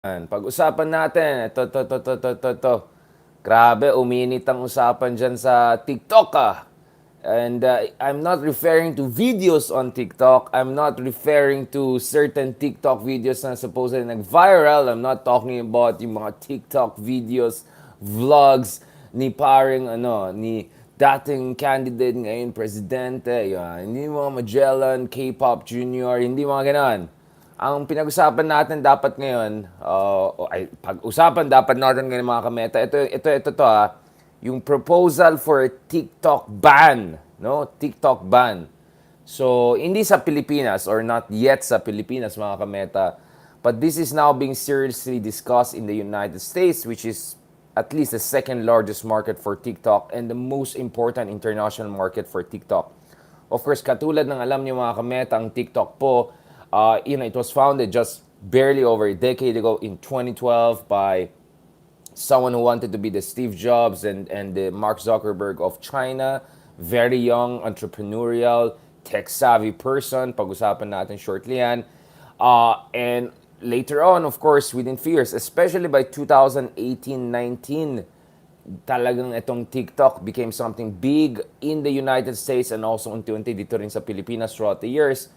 Pag-usapan natin, ito. Grabe, uminit ang usapan dyan sa TikTok And I'm not referring to videos on TikTok. I'm not referring to certain TikTok videos na supposedly nag-viral. I'm not talking about yung mga TikTok videos, vlogs ni dating candidate ngayon presidente. Yan. Hindi mga Magellan, K-pop junior, hindi mga ganon. Ang pinag-usapan natin dapat ngayon, pag-usapan dapat natin ngayon mga kameta, ito to yung proposal for a TikTok ban, no? TikTok ban. So, hindi sa Pilipinas or not yet sa Pilipinas mga kameta, but this is now being seriously discussed in the United States, which is at least the second largest market for TikTok and the most important international market for TikTok. Of course, katulad ng alam niyo mga kameta, ang TikTok po, it was founded just barely over a decade ago in 2012 by someone who wanted to be the Steve Jobs and the Mark Zuckerberg of China. Very young, entrepreneurial, tech-savvy person. Pag-usapan natin shortly yan. And later on, of course, within few years, especially by 2018-19, talagang itong TikTok became something big in the United States and also unti-unti dito rin sa Pilipinas throughout the years.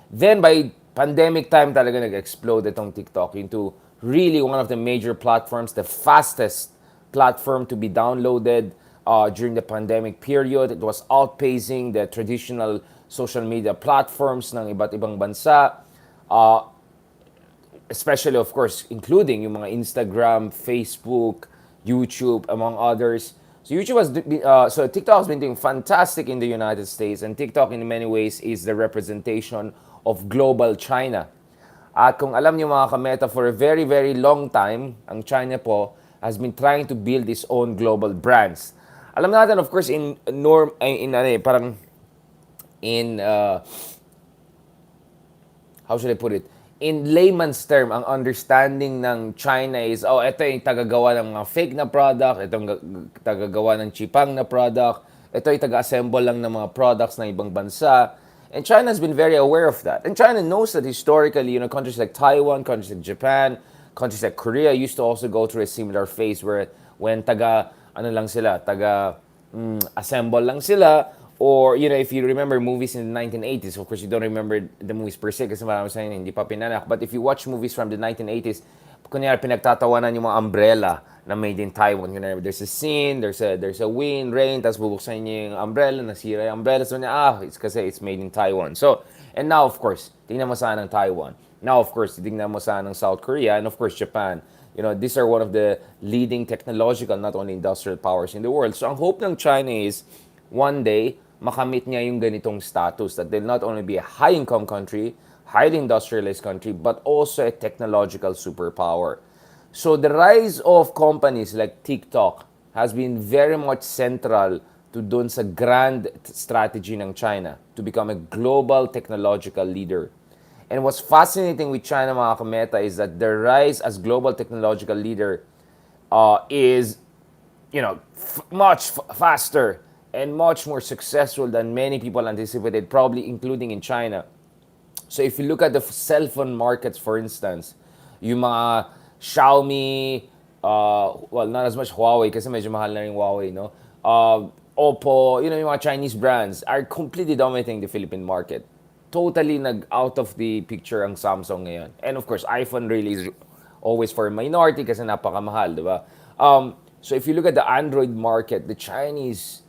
Then by pandemic time talaga nag-explode itong TikTok into really one of the major platforms, the fastest platform to be downloaded during the pandemic period. It was outpacing the traditional social media platforms ng iba't ibang bansa. Especially, of course, including yung mga Instagram, Facebook, YouTube, among others. So TikTok has been doing fantastic in the United States, and TikTok in many ways is the representation of global China. At kung alam niyo mga kameta, for a very, very long time, ang China po has been trying to build its own global brands. Alam natin, of course, how should I put it? In layman's term, ang understanding ng China is, ito yung tagagawa ng mga fake na product, ito yung tagagawa ng chipang na product, ito yung taga-assemble lang ng mga products ng ibang bansa. And China has been very aware of that. And China knows that historically, countries like Taiwan, countries like Japan, countries like Korea used to also go through a similar phase where when assemble lang sila. Or, if you remember movies in the 1980s, of course, you don't remember the movies per se kasi marami sa inyo hindi pa pinanak. But if you watch movies from the 1980s, kunyari pinagtatawanan yung mga umbrella na made in Taiwan. There's a scene, there's a wind, rain, tapos bubuksan niya yung umbrella, nasira yung umbrella. So, it's kasi it's made in Taiwan. So, and now, of course, tingnan mo saan ng Taiwan. Now, of course, tingnan mo saan ng South Korea and, of course, Japan. These are one of the leading technological, not only industrial powers in the world. So, ang hope ng China is, one day, makamit niya yung ganitong status that they'll not only be a high-income country, highly industrialized country, but also a technological superpower. So the rise of companies like TikTok has been very much central to dun sa grand strategy ng China to become a global technological leader. And what's fascinating with China, mga kameta, is that their rise as global technological leader is, much faster and much more successful than many people anticipated, probably including in China. So if you look at the cell phone markets, for instance, yung mga Xiaomi, not as much Huawei kasi medyo mahal na rin Huawei, no? Oppo, yung mga Chinese brands are completely dominating the Philippine market. Totally out of the picture ang Samsung ngayon. And of course, iPhone really is always for a minority kasi napakamahal, di ba? So if you look at the Android market, the Chinese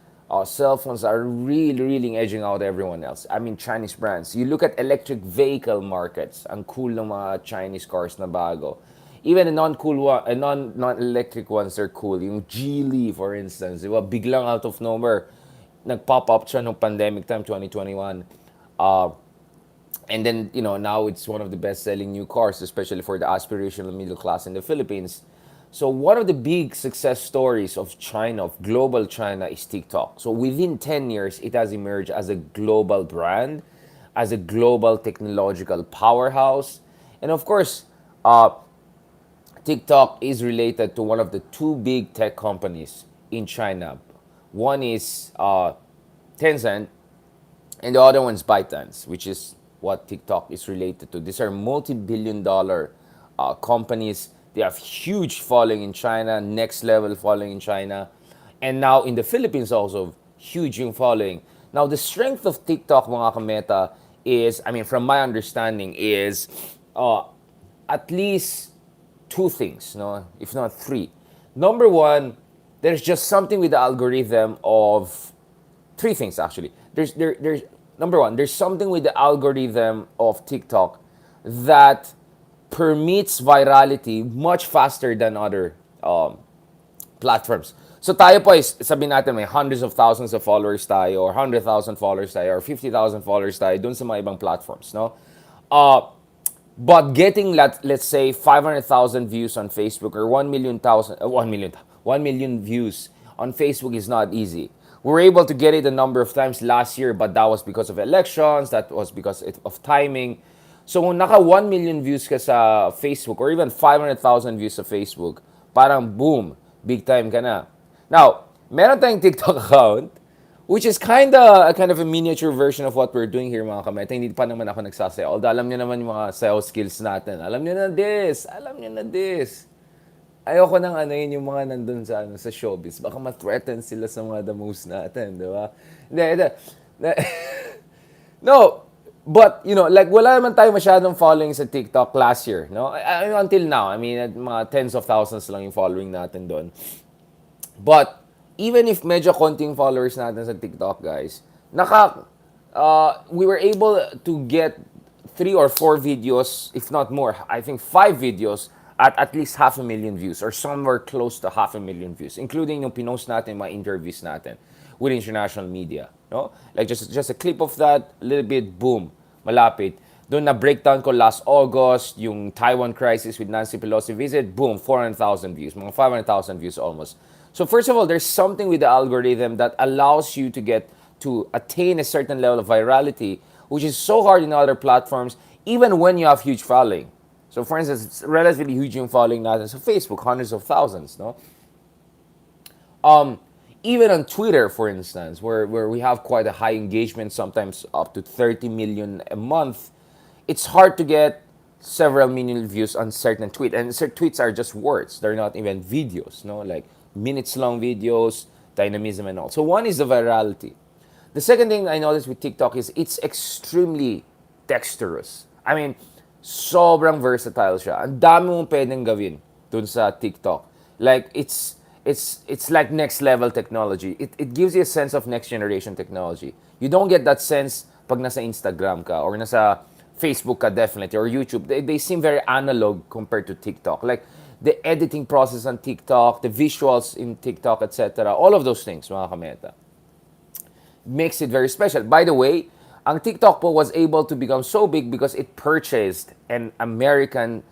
cell phones are really edging out everyone else. I mean, Chinese brands. You look at electric vehicle markets. Ang cool ng mga Chinese cars na bago. Even the non-electric ones are cool. Yung Geely, for instance. Diba? Biglang out of nowhere, nag-pop up siya nung pandemic time, 2021. And then, now it's one of the best-selling new cars, especially for the aspirational middle class in the Philippines. So one of the big success stories of China, of global China, is TikTok. So within 10 years, it has emerged as a global brand, as a global technological powerhouse. And of course, TikTok is related to one of the two big tech companies in China. One is Tencent, and the other one is ByteDance, which is what TikTok is related to. These are multi-billion-dollar companies They have huge following in China, next level following in China. And now in the Philippines also, huge yung following. Now the strength of TikTok, mga kameta, is, I mean, from my understanding, is uh, at least two things, no, if not three. Number one, there's just something with the algorithm of three things actually. There's number one, there's something with the algorithm of TikTok that permits virality much faster than other platforms. So tayo po is, sabihin natin may hundreds of thousands of followers tayo, or 100,000 followers tayo, or 50,000 followers tayo dun sa mga ibang platforms, no? Uh, but getting, let's say 500,000 views on Facebook, or 1 million views on Facebook is not easy. We were able to get it a number of times last year, but that was because of elections, that was because of timing. So kung naka 1 million views ka sa Facebook, or even 500,000 views sa Facebook, parang boom, big time ka na. Now, meron tayong TikTok account, which is kind of a miniature version of what we're doing here, mga kameta. Hindi pa naman ako nagsasayaw. Although alam niyo naman yung mga sayaw skills natin. Alam niyo na this. Alam niyo na this. Ayoko nang ano yun yung mga nandun sa, sa showbiz. Baka ma-threaten sila sa mga the moves natin, di ba? Hindi. No, but, you know, like, wala naman tayo masyadong following sa TikTok last year, no? Until now, I mean, mga tens of thousands lang yung following natin doon. But, even if medyo konting followers natin sa TikTok, guys, we were able to get 3 or 4 videos, if not more, I think 5 videos at least 500,000 views, or somewhere close to 500,000 views, including yung pinost natin, mga interviews natin with international media. No? Like just a clip of that, a little bit, boom, malapit. Doon na breakdown ko last August, yung Taiwan crisis with Nancy Pelosi visit, boom, 400,000 views, mga 500,000 views almost. So first of all, there's something with the algorithm that allows you to attain a certain level of virality, which is so hard in other platforms, even when you have huge following. So for instance, it's relatively huge yung following natin sa Facebook, hundreds of thousands, no? Even on Twitter, for instance, where we have quite a high engagement, sometimes up to 30 million a month, it's hard to get several million views on certain tweets. And certain tweets are just words. They're not even videos, no? Like minutes-long videos, dynamism and all. So one is the virality. The second thing I noticed with TikTok is it's extremely dexterous. I mean, sobrang versatile siya. Ang dami mong pwedeng gawin dun sa TikTok. Like, it's like next level technology. It gives you a sense of next generation technology. You don't get that sense pag nasa Instagram ka or nasa Facebook ka definitely, or YouTube. They seem very analog compared to TikTok. Like, the editing process on TikTok, the visuals in TikTok, etc. All of those things, mga kameta, makes it very special. By the way, ang TikTok po was able to become so big because it purchased an American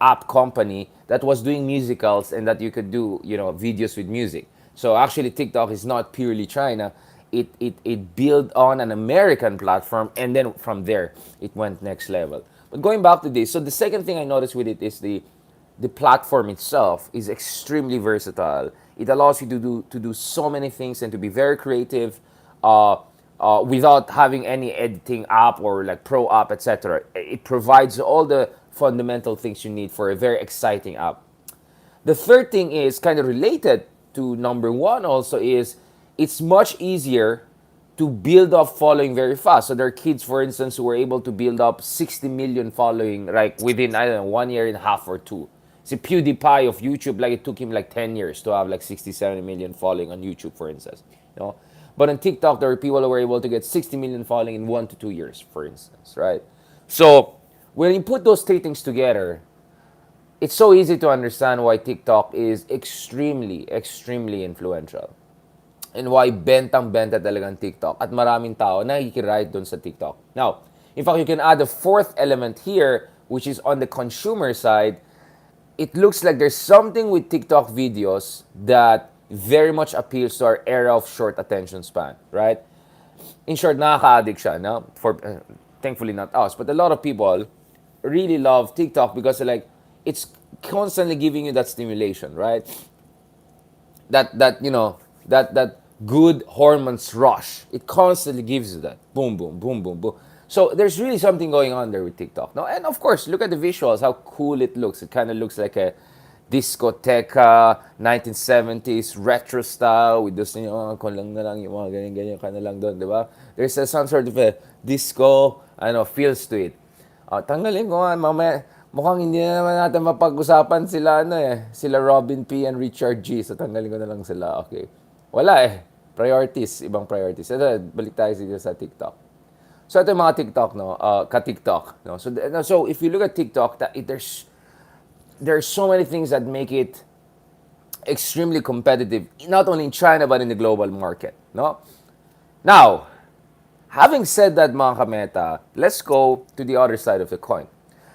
app company that was doing musicals and that you could do, you know, videos with music. So actually TikTok is not purely China. It built on an American platform, and then from there it went next level. But going back to this, so the second thing I noticed with it is the platform itself is extremely versatile. It allows you to do so many things and to be very creative without having any editing app or like pro app, etc. It provides all the fundamental things you need for a very exciting app. The third thing is kind of related to number one also, is it's much easier to build up following very fast. So there are kids, for instance, who were able to build up 60 million following like within, I don't know, 1 year and a half or two. See, PewDiePie of YouTube, like it took him like 10 years to have like 60, 70 million following on YouTube, for instance. You know? But on TikTok, there are people who were able to get 60 million following in 1 to 2 years, for instance, right? So when you put those three things together, it's so easy to understand why TikTok is extremely, extremely influential. And why bentang-benta talagang TikTok. At maraming tao nakikiride dun sa TikTok. Now, in fact, you can add a fourth element here, which is on the consumer side. It looks like there's something with TikTok videos that very much appeals to our era of short attention span, right? In short, nakaka-addict siya, no? Thankfully not us, but a lot of people really love TikTok because like it's constantly giving you that stimulation, right? That you know, that good hormones rush. It constantly gives you that. Boom, boom, boom, boom, boom. So there's really something going on there with TikTok. No? And of course, look at the visuals, how cool it looks. It kind of looks like discoteca, 1970s, retro style, with those, kung lang na lang, yung mga ganyan-ganyan ka na lang doon, di ba? There's some sort of a disco, feels to it. Tanggalin ko nga, mamaya, mukhang hindi na naman natin mapag-usapan sila, sila Robin P. and Richard G. So, tanggalin ko na lang sila, okay. Wala priorities, ibang priorities. Ito, balik tayo dito sa TikTok. So, ito yung mga TikTok, no? Ka-TikTok, no? So, if you look at TikTok, there's so many things that make it extremely competitive, not only in China, but in the global market, no? Now, having said that, mga kameta, let's go to the other side of the coin.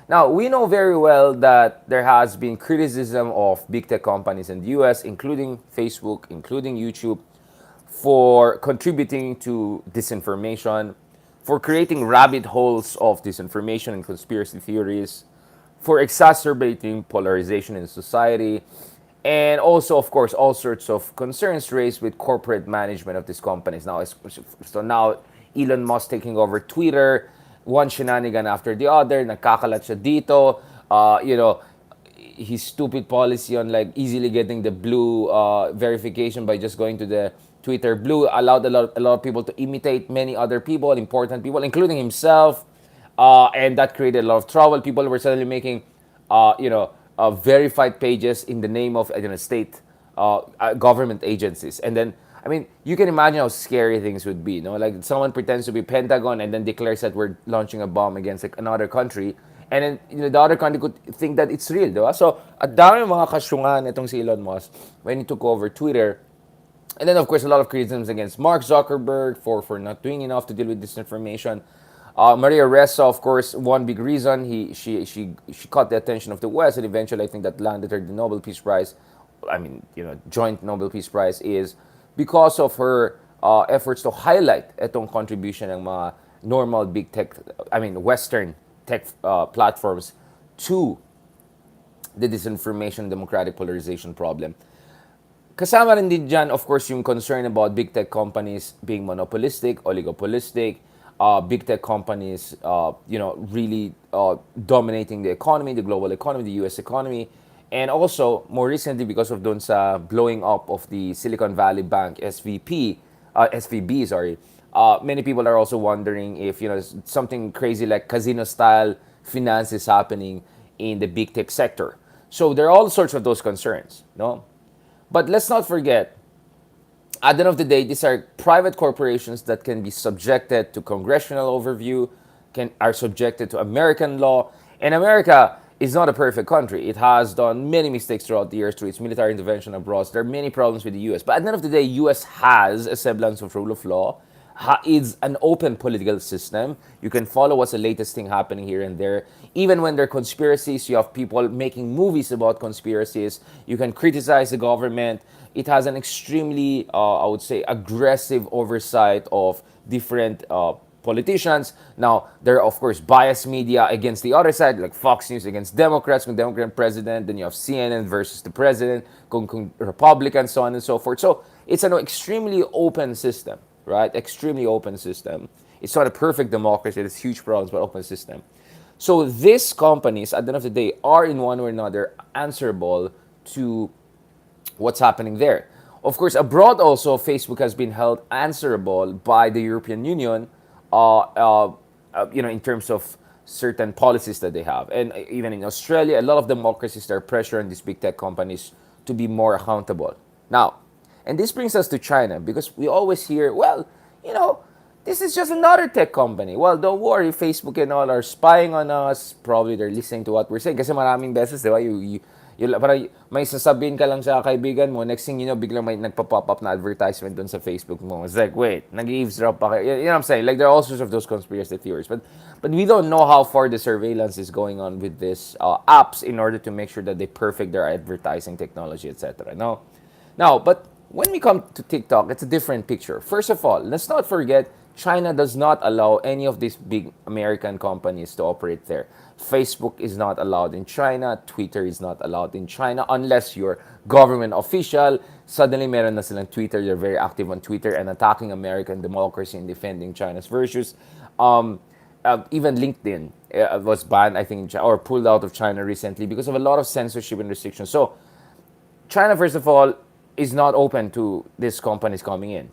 Now, we know very well that there has been criticism of big tech companies in the US, including Facebook, including YouTube, for contributing to disinformation, for creating rabbit holes of disinformation and conspiracy theories, for exacerbating polarization in society, and also, of course, all sorts of concerns raised with corporate management of these companies. Now, Elon Musk taking over Twitter, one shenanigan after the other, nakakalat siya dito, his stupid policy on like easily getting the blue verification by just going to the Twitter blue allowed a lot of people to imitate many other people, important people, including himself, and that created a lot of trouble. People were suddenly making, verified pages in the name of state government agencies, and then you can imagine how scary things would be. Like someone pretends to be Pentagon and then declares that we're launching a bomb against like, another country, and then the other country could think that it's real, diba? So, at dami mga kasyungan itong si Elon Musk when he took over Twitter. And then, of course, a lot of criticisms against Mark Zuckerberg for not doing enough to deal with disinformation. Maria Ressa, of course, one big reason she caught the attention of the West, and eventually I think that landed her the Nobel Peace Prize. Joint Nobel Peace Prize is because of her efforts to highlight itong contribution ng mga normal big tech, Western tech platforms to the disinformation, democratic polarization problem. Kasama rin din dyan, of course, yung concern about big tech companies being monopolistic, oligopolistic, big tech companies, really dominating the economy, the global economy, the U.S. economy, and also, more recently, because of dun sa blowing up of the Silicon Valley Bank, SVB, sorry, many people are also wondering if, something crazy like casino-style finance is happening in the big tech sector. So there are all sorts of those concerns, no? But let's not forget, at the end of the day, these are private corporations that can be subjected to congressional overview, are subjected to American law. And America is not a perfect country. It has done many mistakes throughout the years through its military intervention abroad. There are many problems with the U.S. But at the end of the day, U.S. has a semblance of rule of law. It's an open political system. You can follow what's the latest thing happening here and there. Even when there are conspiracies, you have people making movies about conspiracies. You can criticize the government. It has an extremely, I would say, aggressive oversight of different politicians. Now, there are, of course, biased media against the other side, like Fox News against Democrats, kung Democrat president, then you have CNN versus the president, kung Republicans, so on and so forth. So, it's an extremely open system. Right? Extremely open system. It's not a perfect democracy. There's huge problems, but open system. So these companies, at the end of the day, are in one way or another answerable to what's happening there. Of course, abroad also, Facebook has been held answerable by the European Union, in terms of certain policies that they have. And even in Australia, a lot of democracies are pressuring these big tech companies to be more accountable. Now, and this brings us to China, because we always hear, this is just another tech company. Well, don't worry, Facebook and all are spying on us. Probably they're listening to what we're saying. Kasi maraming beses, di ba, parang may sasabihin ka lang sa kaibigan mo, next thing you know, biglang may nagpa-pop up na advertisement dun sa Facebook mo. It's like, wait, nag-eavesdrop pa kayo. You know what I'm saying? Like, there are all sorts of those conspiracy theories. But we don't know how far the surveillance is going on with these apps in order to make sure that they perfect their advertising technology, etc. Now, but when we come to TikTok, it's a different picture. First of all, let's not forget, China does not allow any of these big American companies to operate there. Facebook is not allowed in China. Twitter is not allowed in China unless you're government official. Suddenly, meron na silang Twitter. They're very active on Twitter and attacking American democracy and defending China's virtues. Even LinkedIn. was banned, I think, or pulled out of China recently because of a lot of censorship and restrictions. So China, first of all, is not open to these companies coming in.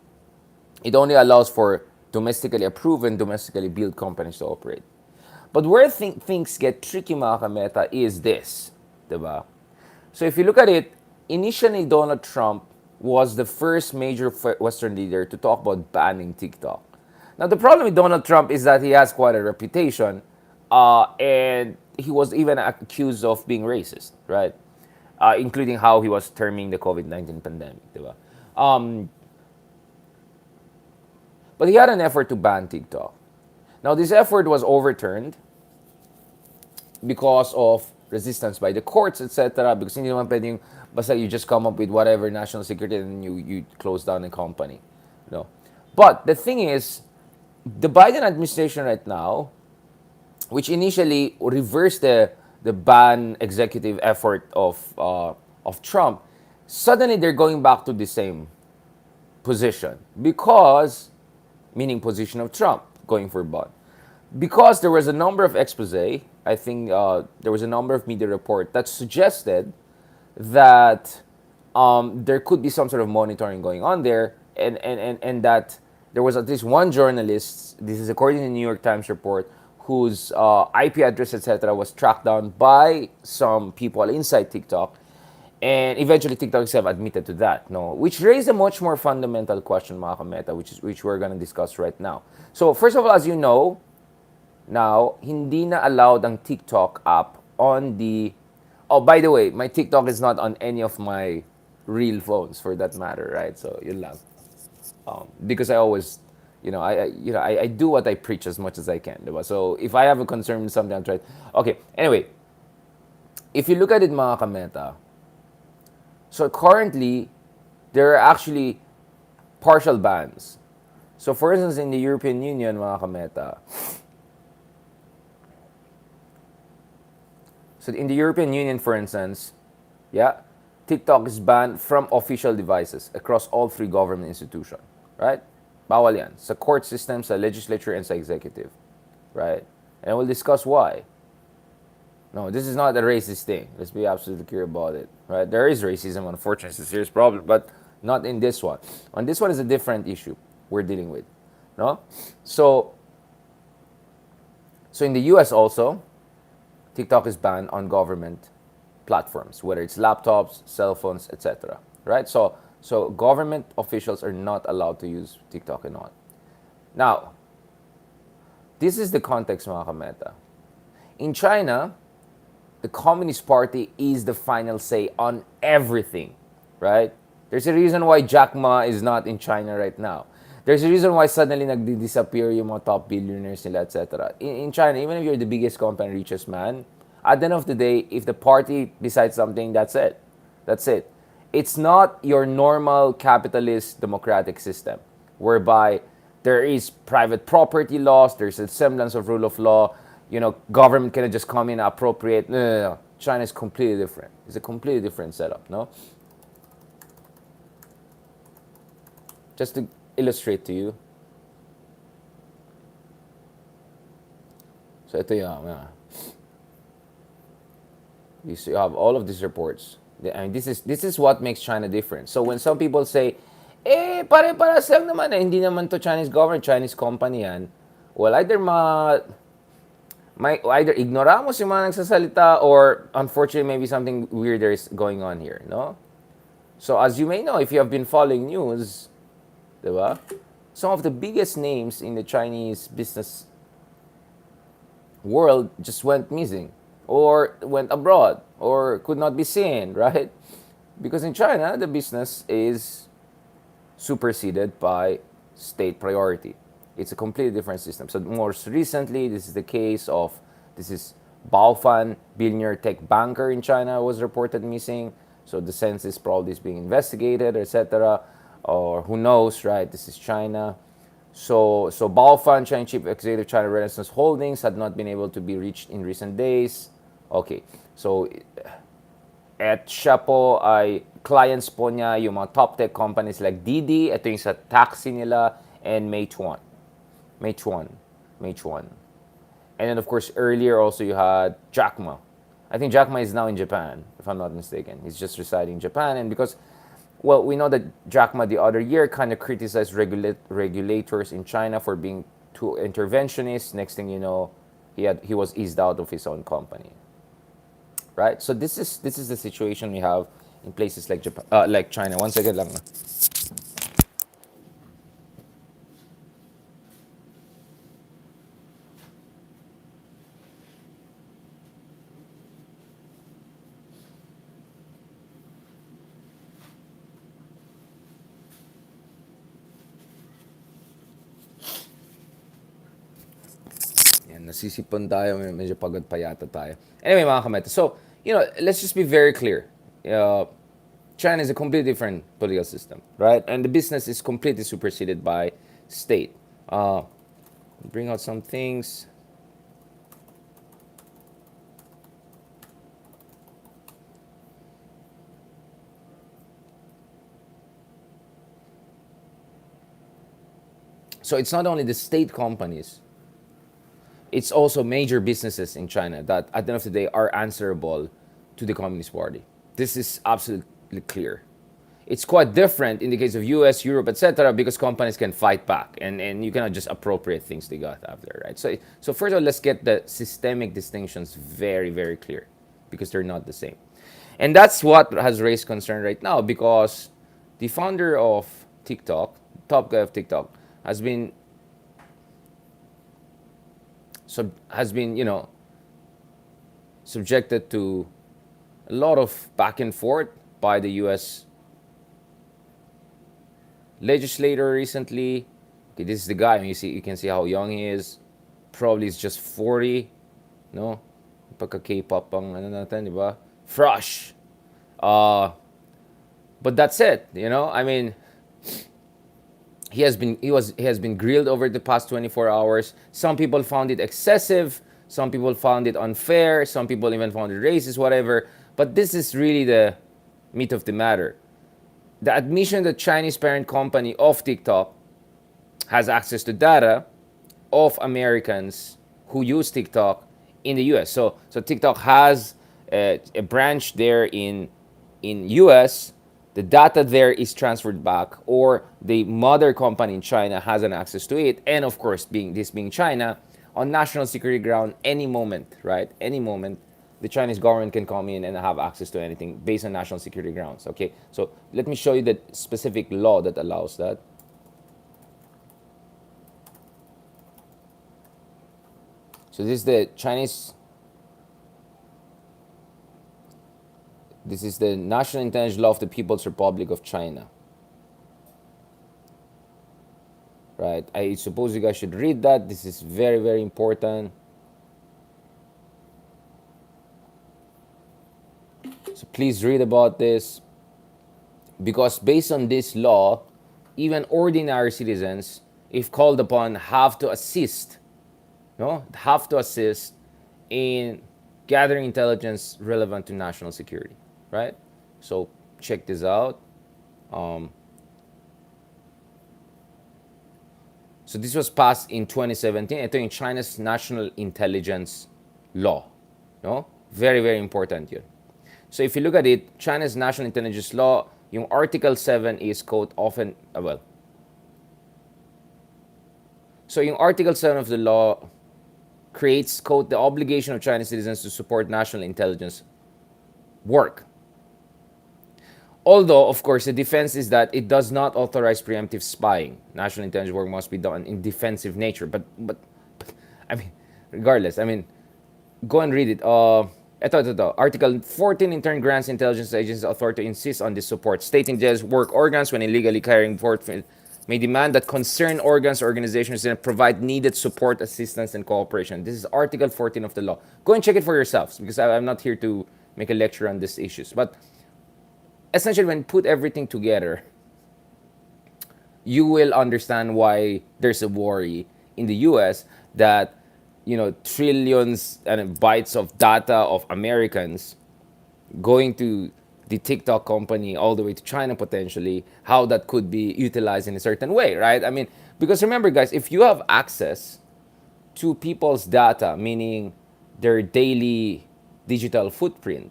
It only allows for domestically approved and domestically built companies to operate. But where things get tricky, mga kameta, is this, diba? So if you look at it, initially Donald Trump was the first major Western leader to talk about banning TikTok. Now the problem with Donald Trump is that he has quite a reputation, and he was even accused of being racist, right? Including how he was terming the COVID-19 pandemic, diba? Um, but he had an effort to ban TikTok. Now this effort was overturned because of resistance by the courts, etc. Because hindi naman pwedeng basta you just come up with whatever national security and you close down a company. No. But the thing is, the Biden administration right now, which initially reversed the ban executive effort of Trump, suddenly they're going back to the same position because, meaning position of Trump going for ban. Because there was a number of expose, I think there was a number of media report that suggested that there could be some sort of monitoring going on there, and that there was at least one journalist, this is according to the New York Times report, whose IP address, etc., was tracked down by some people inside TikTok, and eventually TikTok itself admitted to that, no, which raised a much more fundamental question, mga kameta, which we're going to discuss right now. So first of all, as you know, now, hindi na allowed ang TikTok app on the... Oh, by the way, my TikTok is not on any of my real phones, for that matter, right? So, yun lang. Because I always, I do what I preach as much as I can, diba? So, if I have a concern with something, I'll try... Okay, anyway. If you look at it, mga kameta, so currently, there are actually partial bans. So, for instance, in the European Union, mga kameta, so in the European Union, for instance, yeah, TikTok is banned from official devices across all three government institutions, right? Bawal yan. Sa court system, sa legislature, and sa executive, right? And we'll discuss why. No, this is not a racist thing. Let's be absolutely clear about it, right? There is racism, unfortunately, it's a serious problem, but not in this one. On this one is a different issue we're dealing with, no? So in the US also, TikTok is banned on government platforms, whether it's laptops, cell phones, etc. Right? So government officials are not allowed to use TikTok and all. Now, this is the context, mga kameta. In China, the Communist Party is the final say on everything, right? There's a reason why Jack Ma is not in China right now. There's a reason why suddenly nagdi-disappear yung mga top billionaires nila, etc. In China, even if you're the biggest company, richest man, at the end of the day, if the party decides something, that's it. That's it. It's not your normal capitalist democratic system, whereby there is private property laws, there's a semblance of rule of law, government can just come in and appropriate. No. China is completely different. It's a completely different setup, no? Just to illustrate to you. So ito yung, you have all of these reports. And this is what makes China different. So when some people say, pare-paras lang naman, hindi naman to Chinese government, Chinese company yan. Well, either either ignoramos yung mga nagsasalita, or unfortunately maybe something weirder is going on here, no? So as you may know, if you have been following news, diba? Some of the biggest names in the Chinese business world just went missing, or went abroad, or could not be seen, right? Because in China, the business is superseded by state priority. It's a completely different system. So most recently, this is the case of, this is Baofan, billionaire tech banker in China, was reported missing. So the census probably is being investigated, etc. Or who knows, right? This is China. So Baofan, China Chief Executive China Renaissance Holdings, had not been able to be reached in recent days. Okay, so at siya po ay clients po niya yung mga top tech companies like Didi, ito yung sa taxi nila, and Meituan. And then, of course, earlier also you had Jack Ma. I think Jack Ma is now in Japan, if I'm not mistaken. He's just residing in Japan. And because, well, we know that Jack Ma the other year kind of criticized regulators in China for being too interventionist. Next thing you know, he was eased out of his own company, right? So this is the situation we have in places like Japan, like China. One second lang. Yan, nasisipon tayo, medyo pagod pa yata tayo. Anyway, mga kameta, so, let's just be very clear. Uh, China is a completely different political system, right? And the business is completely superseded by state. Bring out some things. So it's not only the state companies, it's also major businesses in China that at the end of the day are answerable to the Communist Party. This is absolutely clear. It's quite different in the case of US, Europe, etc., because companies can fight back and you cannot just appropriate things they got after, right? So first of all, let's get the systemic distinctions very, very clear because they're not the same. And that's what has raised concern right now because the founder of TikTok, top guy of TikTok, has been subjected to a lot of back and forth by the US legislator recently. Okay, this is the guy. You can see how young he is. Probably is just 40. No? Pagka K-pop ang ano natin, di ba? Fresh. But that's it, I mean, he has been grilled over the past 24 hours. Some people found it excessive, some people found it unfair, some people even found it racist, whatever. But this is really the meat of the matter. The admission that Chinese parent company of TikTok has access to data of Americans who use TikTok in the US. So TikTok has a branch there in US. The data there is transferred back, or the mother company in China has an access to it. And of course, being China, on national security ground, any moment, right? Any moment, the Chinese government can come in and have access to anything based on national security grounds. Okay, so let me show you the specific law that allows that. So this is the Chinese. This is the National Intelligence Law of the People's Republic of China. Right? I suppose you guys should read that. This is very, very important. So please read about this. Because based on this law, even ordinary citizens, if called upon, have to assist in gathering intelligence relevant to national security, right? So check this out. So this was passed in 2017. Ito yung China's National Intelligence Law. No? Very, very important yun. So if you look at it, China's National Intelligence Law, yung Article 7 is quote often, so yung Article 7 of the law creates, quote, the obligation of Chinese citizens to support national intelligence work. Although, of course, the defense is that it does not authorize preemptive spying. National intelligence work must be done in defensive nature. But I mean, regardless, go and read it. Article 14 in turn grants intelligence agencies authority to insist on this support. State intelligence work organs, when illegally carrying forth, may demand that concerned organs or organizations provide needed support, assistance, and cooperation. This is Article 14 of the law. Go and check it for yourselves because I'm not here to make a lecture on these issues. But essentially, when you put everything together, you will understand why there's a worry in the US that, trillions and bytes of data of Americans going to the TikTok company all the way to China potentially, how that could be utilized in a certain way, right? Because remember, guys, if you have access to people's data, meaning their daily digital footprint,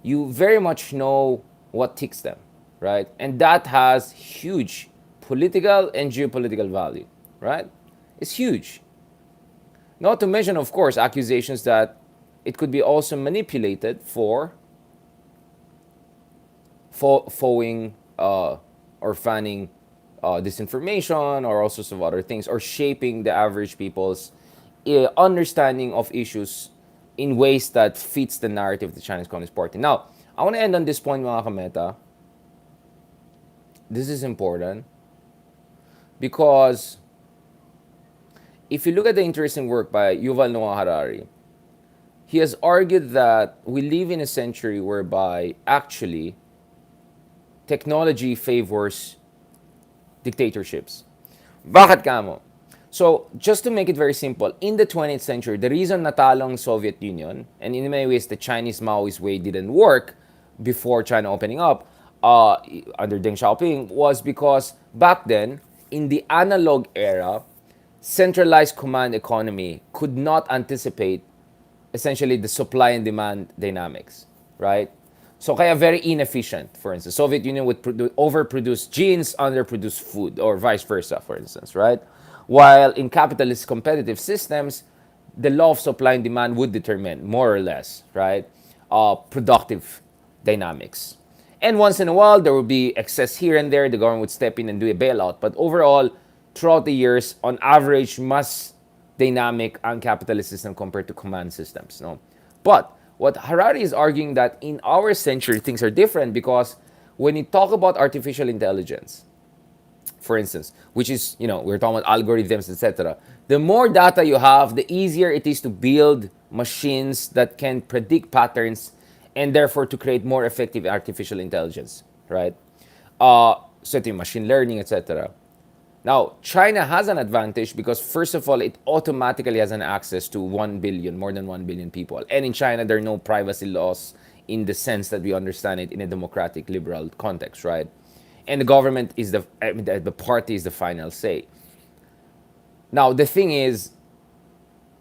you very much know what ticks them, right? And that has huge political and geopolitical value, right? It's huge. Not to mention, of course, accusations that it could be also manipulated for foeing or fanning disinformation or all sorts of other things, or shaping the average people's understanding of issues in ways that fits the narrative of the Chinese Communist Party. Now, I want to end on this point, mga kameta. This is important because if you look at the interesting work by Yuval Noah Harari, he has argued that we live in a century whereby actually technology favors dictatorships. Bakit kamo? So, just to make it very simple, in the 20th century, the reason natalong Soviet Union, and in many ways the Chinese Maoist way didn't work before China opening up under Deng Xiaoping, was because back then, in the analog era, centralized command economy could not anticipate essentially the supply and demand dynamics, right? So kaya very inefficient. For instance, Soviet Union would overproduce genes, underproduce food, or vice versa, for instance, right? While in capitalist competitive systems, the law of supply and demand would determine, more or less, right, productive dynamics. And once in a while, there would be excess here and there. The government would step in and do a bailout. But overall, throughout the years, on average, mas dynamic ang capitalist system compared to command systems. No? But what Harari is arguing that in our century, things are different because when you talk about artificial intelligence, for instance, which is, we're talking about algorithms, etc. The more data you have, the easier it is to build machines that can predict patterns and therefore to create more effective artificial intelligence, right? So machine learning, etc. Now, China has an advantage because, first of all, it automatically has an access to 1 billion, more than 1 billion people. And in China, there are no privacy laws in the sense that we understand it in a democratic, liberal context, right? And the government is the party is the final say. Now, the thing is,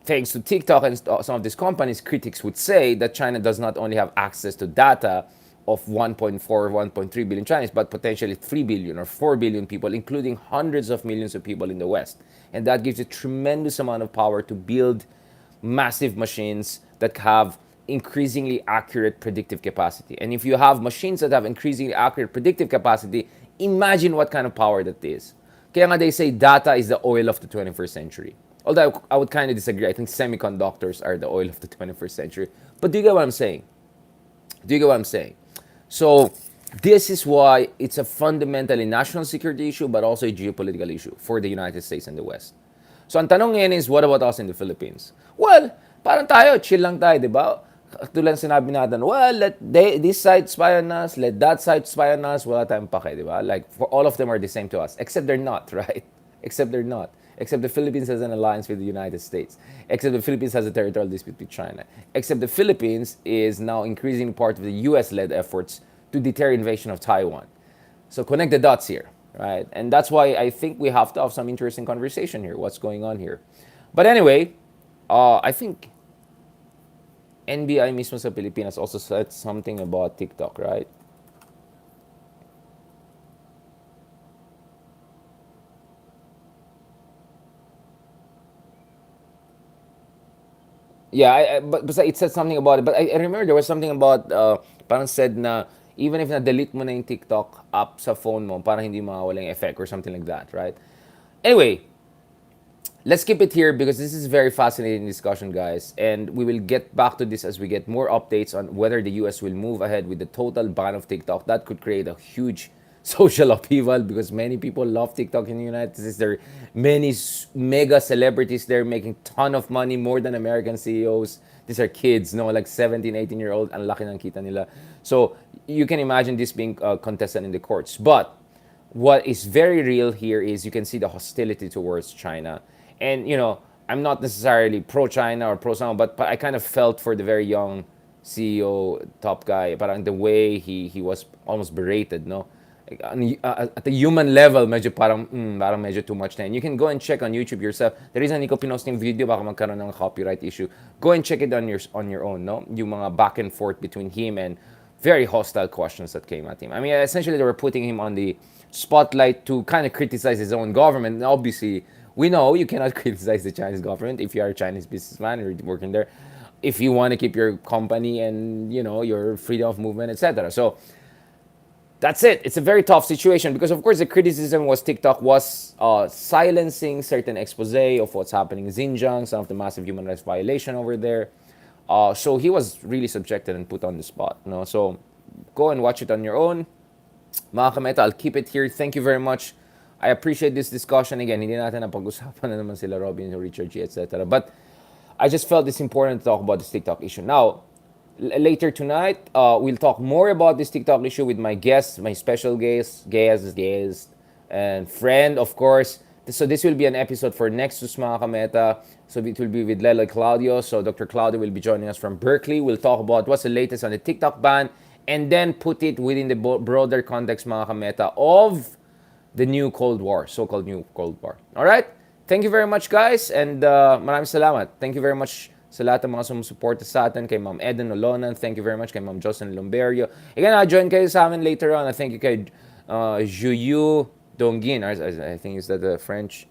thanks to TikTok and some of these companies, critics would say that China does not only have access to data of 1.4 or 1.3 billion Chinese, but potentially 3 billion or 4 billion people, including hundreds of millions of people in the West. And that gives a tremendous amount of power to build massive machines that have increasingly accurate predictive capacity. And if you have machines that have increasingly accurate predictive capacity, imagine what kind of power that is. Kaya nga they say data is the oil of the 21st century. Although I would kind of disagree. I think semiconductors are the oil of the 21st century. But do you get what I'm saying? Do you get what I'm saying? So this is why it's a fundamentally national security issue, but also a geopolitical issue for the United States and the West. So ang tanong ngayon is, what about us in the Philippines? Well, parang tayo, chill lang tayo, di ba? Tulad sinabi natin, well, let this side spy on us, let that side spy on us, wala tayong pake, di ba? Like, for all of them are the same to us, except they're not, right? Except they're not. Except the Philippines has an alliance with the United States. Except the Philippines has a territorial dispute with China. Except the Philippines is now increasingly part of the US-led efforts to deter invasion of Taiwan. So connect the dots here, right? And that's why I think we have to have some interesting conversation here. What's going on here? But anyway, I think NBI mismo sa Pilipinas also said something about TikTok, right? Yeah, but it said something about it. But I remember there was something about, parang said na, even if na-delete mo na yung TikTok app sa phone mo, parang hindi mawawala yung effect or something like that, right? Anyway, let's keep it here because this is a very fascinating discussion, guys. And we will get back to this as we get more updates on whether the US will move ahead with the total ban of TikTok. That could create a huge social upheaval because many people love TikTok in the United States. There are many mega celebrities there making ton of money, more than American CEOs. These are kids, no, like 17, 18-year-old, ang laki ng kita nila. So you can imagine this being contested in the courts. But what is very real here is you can see the hostility towards China. And, I'm not necessarily pro-China or pro-someone, but I kind of felt for the very young CEO, top guy, parang the way he was almost berated, no? At the human level, medyo parang medyo too much na yun. You can go and check on YouTube yourself. The reason hindi ko pinost yung video, baka magkaroon ng copyright issue. Go and check it on your own, no? Yung mga back and forth between him and very hostile questions that came at him. I mean, essentially, they were putting him on the spotlight to kind of criticize his own government. And obviously, we know you cannot criticize the Chinese government if you are a Chinese businessman or working there, if you want to keep your company and, your freedom of movement, etc. So that's it. It's a very tough situation because, of course, the criticism was TikTok was silencing certain expose of what's happening in Xinjiang, some of the massive human rights violation over there. So he was really subjected and put on the spot. No? So go and watch it on your own. Mga kameta, I'll keep it here. Thank you very much. I appreciate this discussion. Again, hindi natin napag-usapan na naman sila Robin, Richard G, etc. But I just felt it's important to talk about this TikTok issue. Now, later tonight, we'll talk more about this TikTok issue with my guest, my special guest, and friend, of course. So this will be an episode for Nexus, mga kameta. So it will be with Lelo Claudio. So Dr. Claudio will be joining us from Berkeley. We'll talk about what's the latest on the TikTok ban and then put it within the broader context, mga kameta, of the new Cold War, so-called new Cold War. All right? Thank you very much, guys. And maraming salamat. Thank you very much sa lahat ng mga sumusuporta sa atin, kay Ma'am Eden Olonan. Thank you very much kay Ma'am Jocelyn Lumberio. Again, join kayo sa amin later on. I thank you kay Juyu Dongin. I think is that the French.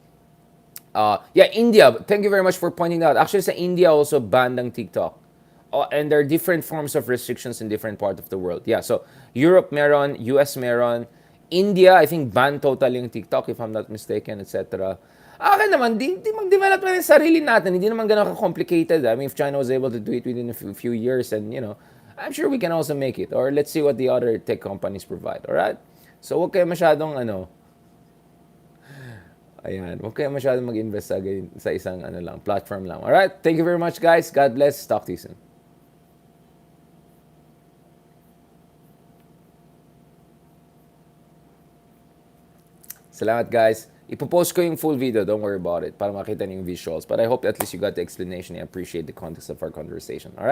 India. Thank you very much for pointing out. Actually, sa India also banned ang TikTok. And there are different forms of restrictions in different parts of the world. Yeah, so Europe meron, US meron. India, I think, banned totally yung TikTok, if I'm not mistaken, etc. Akin naman, di mag-develop na yung sarili natin. Hindi naman ganun ka-complicated. I mean, if China was able to do it within a few years, and, I'm sure we can also make it. Or let's see what the other tech companies provide. Alright? So, huwag kayo masyadong, huwag kayo masyadong mag-invest sa isang, platform lang. Alright? Thank you very much, guys. God bless. Talk to you soon. Salamat, guys. Ipopost ko yung full video. Don't worry about it. Para makita niyo yung visuals. But I hope at least you got the explanation. I appreciate the context of our conversation. Alright?